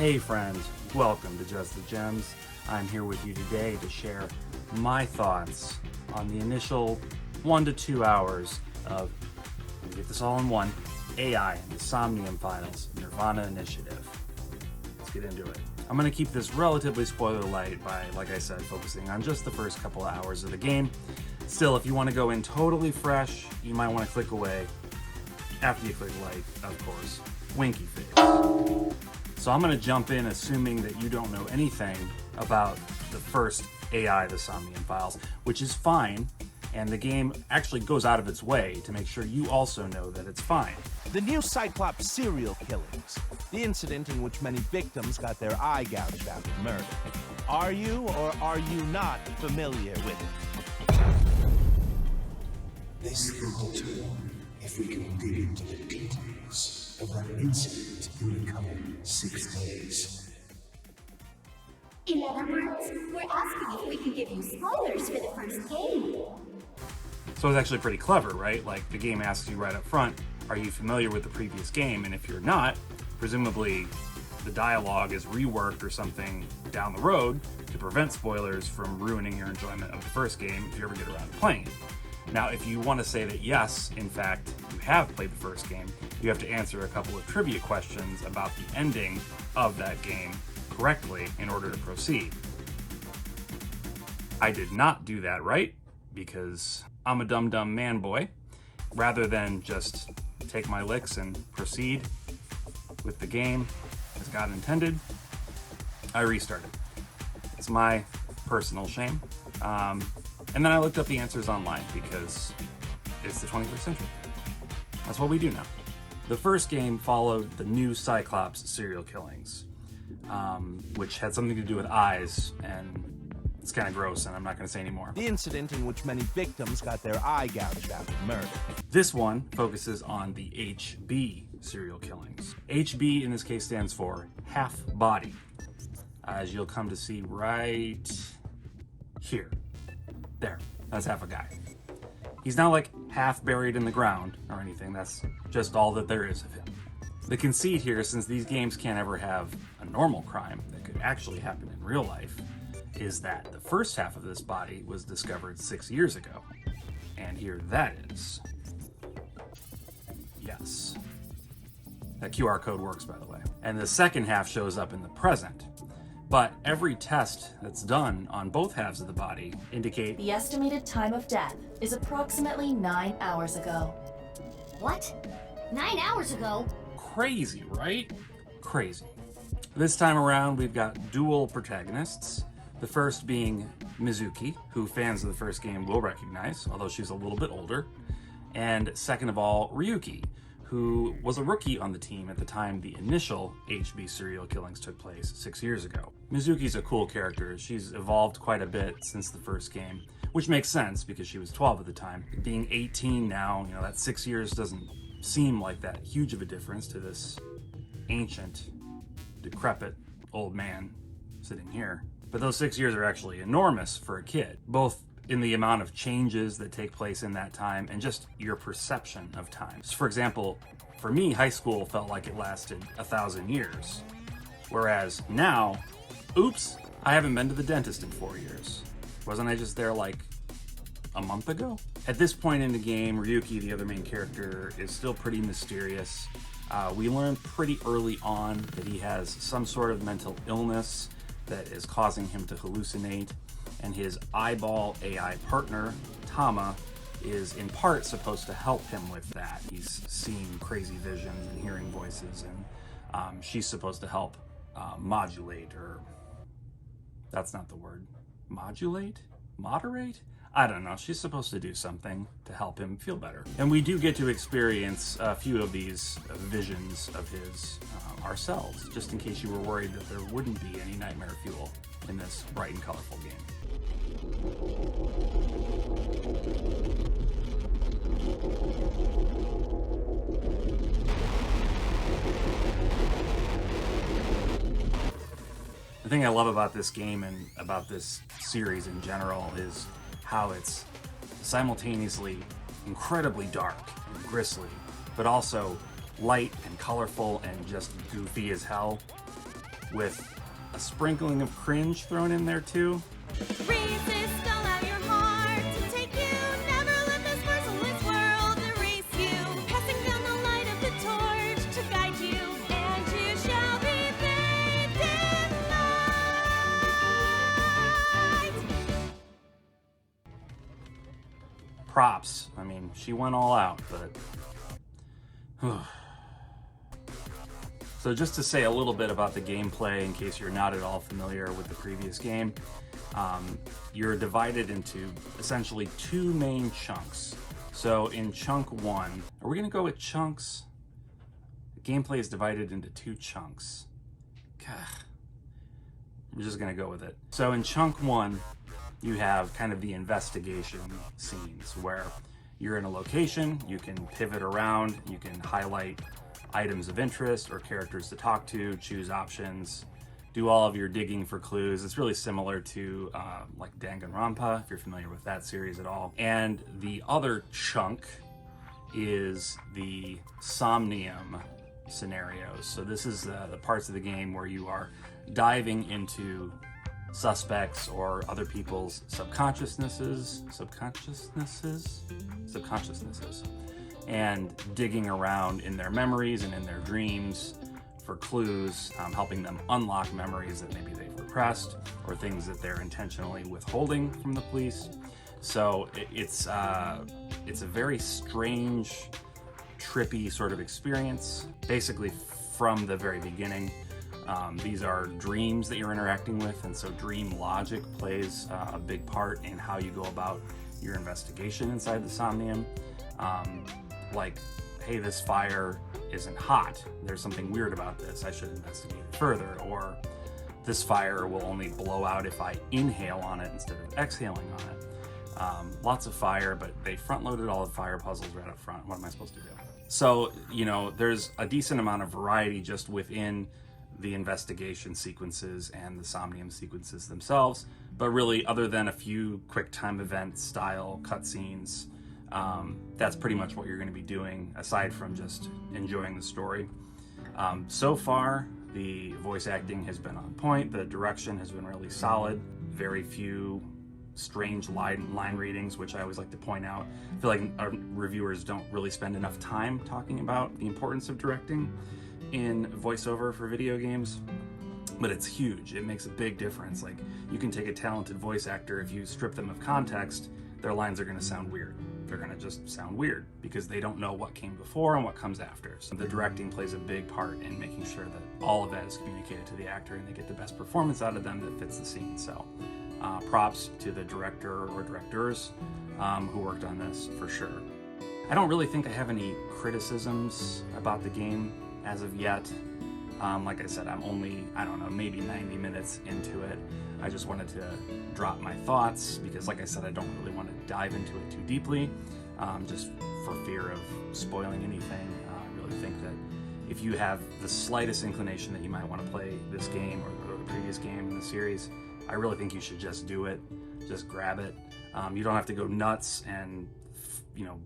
Hey friends, welcome to Just the Gems. I'm here with you today to share my thoughts on the initial 1 to 2 hours of, let me get this all in one, AI and the Somnium Files Nirvana initiative. Let's get into it. I'm going to keep this relatively spoiler-lite by, like I said, focusing on just the first couple of hours of the game. Still, if you want to go in totally fresh, you might want to click away. After you click like, of course, winky face. So I'm going to jump in assuming that you don't know anything about the first AI, the Somnium Files, which is fine, and the game actually goes out of its way to make sure you also know that it's fine. The new Cyclops serial killings, the incident in which many victims got their eye gouged out and murdered. Are you or are you not familiar with it? This can alter if we can dig into the details of that incident in the coming 6 days. 11 months. We're asking if we can give you spoilers for the first game. So it's actually pretty clever, right? Like, the game asks you right up front, are you familiar with the previous game? And if you're not, presumably the dialogue is reworked or something down the road to prevent spoilers from ruining your enjoyment of the first game if you ever get around to playing it. Now, if you want to say that yes, in fact, you have played the first game, you have to answer a couple of trivia questions about the ending of that game correctly in order to proceed. I did not do that right because I'm a dumb man boy. Rather than just take my licks and proceed with the game as God intended, I restarted. It's my personal shame. And then I looked up the answers online because it's the 21st century. That's what we do now. The first game followed the new Cyclops serial killings, which had something to do with eyes, and it's kind of gross, and I'm not going to say anymore. The incident in which many victims got their eye gouged out and murdered. This one focuses on the HB serial killings. HB in this case stands for half body, as you'll come to see right here. There, that's half a guy. He's not like half buried in the ground or anything, that's just all that there is of him. The conceit here, since these games can't ever have a normal crime that could actually happen in real life, is that the first half of this body was discovered 6 years ago. And here that is. Yes. That QR code works, by the way. And the second half shows up in the present. But every test that's done on both halves of the body indicate the estimated time of death is approximately 9 hours ago. What? 9 hours ago? Crazy, right? Crazy. This time around, we've got dual protagonists. The first being Mizuki, who fans of the first game will recognize, although she's a little bit older. And second of all, Ryuki, who was a rookie on the team at the time the initial HB serial killings took place 6 years ago. Mizuki's a cool character. She's evolved quite a bit since the first game, which makes sense because she was 12 at the time. Being 18 now, that 6 years doesn't seem like that huge of a difference to this ancient, decrepit old man sitting here. But those 6 years are actually enormous for a kid, both in the amount of changes that take place in that time and just your perception of time. So for example, for me, high school felt like it lasted 1,000 years. Whereas now, oops, I haven't been to the dentist in 4 years. Wasn't I just there like a month ago? At this point in the game, Ryuki, the other main character, is still pretty mysterious. We learn pretty early on that he has some sort of mental illness that is causing him to hallucinate. And his eyeball AI partner, Tama, is in part supposed to help him with that. He's seeing crazy visions and hearing voices, and she's supposed to help modulate, or that's not the word. Modulate? Moderate? I don't know. She's supposed to do something to help him feel better. And we do get to experience a few of these visions of his ourselves, just in case you were worried that there wouldn't be any nightmare fuel in this bright and colorful game. The thing I love about this game and about this series in general is how it's simultaneously incredibly dark and grisly, but also light and colorful and just goofy as hell. with a sprinkling of cringe thrown in there too. Resist, allow your heart to take you. Never let this merciless world erase you. Passing down the light of the torch to guide you, and you shall be bathed in light. Props. I mean, she went all out, but... So just to say a little bit about the gameplay, in case you're not at all familiar with the previous game, you're divided into essentially two main chunks. So in chunk one, are we going to go with chunks? The gameplay is divided into two chunks. God, I'm just going to go with it. So in chunk one, you have kind of the investigation scenes where you're in a location, you can pivot around, you can highlight items of interest or characters to talk to, choose options, do all of your digging for clues. It's really similar to like Danganronpa, if you're familiar with that series at all. And the other chunk is the Somnium scenarios. So this is the parts of the game where you are diving into suspects or other people's subconsciousnesses, and digging around in their memories and in their dreams for clues, helping them unlock memories that maybe they've repressed or things that they're intentionally withholding from the police. So it's a very strange, trippy sort of experience, basically from the very beginning. These are dreams that you're interacting with, and so dream logic plays a big part in how you go about your investigation inside the Somnium. Like, hey, this fire isn't hot. There's something weird about this. I should investigate it further. Or this fire will only blow out if I inhale on it instead of exhaling on it. Lots of fire, but they front-loaded all the fire puzzles right up front. What am I supposed to do? So, you know, there's a decent amount of variety just within the investigation sequences and the Somnium sequences themselves. But really, other than a few quick time event style cutscenes, that's pretty much what you're going to be doing, aside from just enjoying the story. So far, the voice acting has been on point. The direction has been really solid. Very few strange line readings, which I always like to point out. I feel like our reviewers don't really spend enough time talking about the importance of directing in voiceover for video games, but it's huge. It makes a big difference. Like, you can take a talented voice actor, if you strip them of context, their lines are going to sound weird. They're going to just sound weird because they don't know what came before and what comes after. So the directing plays a big part in making sure that all of that is communicated to the actor and they get the best performance out of them that fits the scene. So props to the director or directors who worked on this for sure. I don't really think I have any criticisms about the game as of yet. Like I said, I'm only, I don't know, maybe 90 minutes into it. I just wanted to drop my thoughts because, like I said, I don't really want to dive into it too deeply, just for fear of spoiling anything. I really think that if you have the slightest inclination that you might want to play this game or the previous game in the series, I really think you should just do it. Just grab it. You don't have to go nuts and, you know,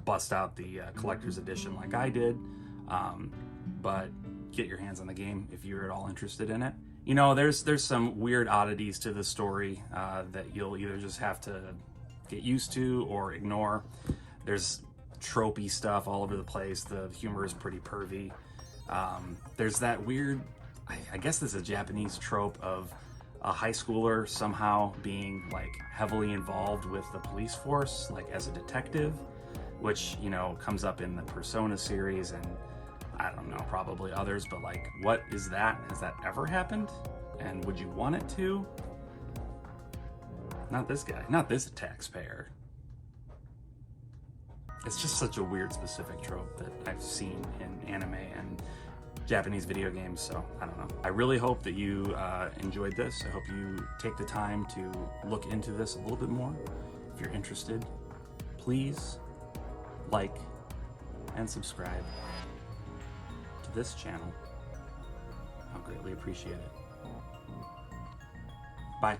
bust out the collector's edition like I did, but get your hands on the game if you're at all interested in it. You know, there's some weird oddities to the story that you'll either just have to get used to or ignore. There's tropey stuff all over the place. The humor is pretty pervy. There's that weird, I guess this is a Japanese trope of a high schooler somehow being like heavily involved with the police force, like as a detective, which, you know, comes up in the Persona series and I don't know, probably others, but like, what is that? Has that ever happened? And would you want it to? Not this guy, not this taxpayer. It's just such a weird specific trope that I've seen in anime and Japanese video games, so I don't know. I really hope that you enjoyed this. I hope you take the time to look into this a little bit more. If you're interested, please like and subscribe to this channel. I'll greatly appreciate it. Bye.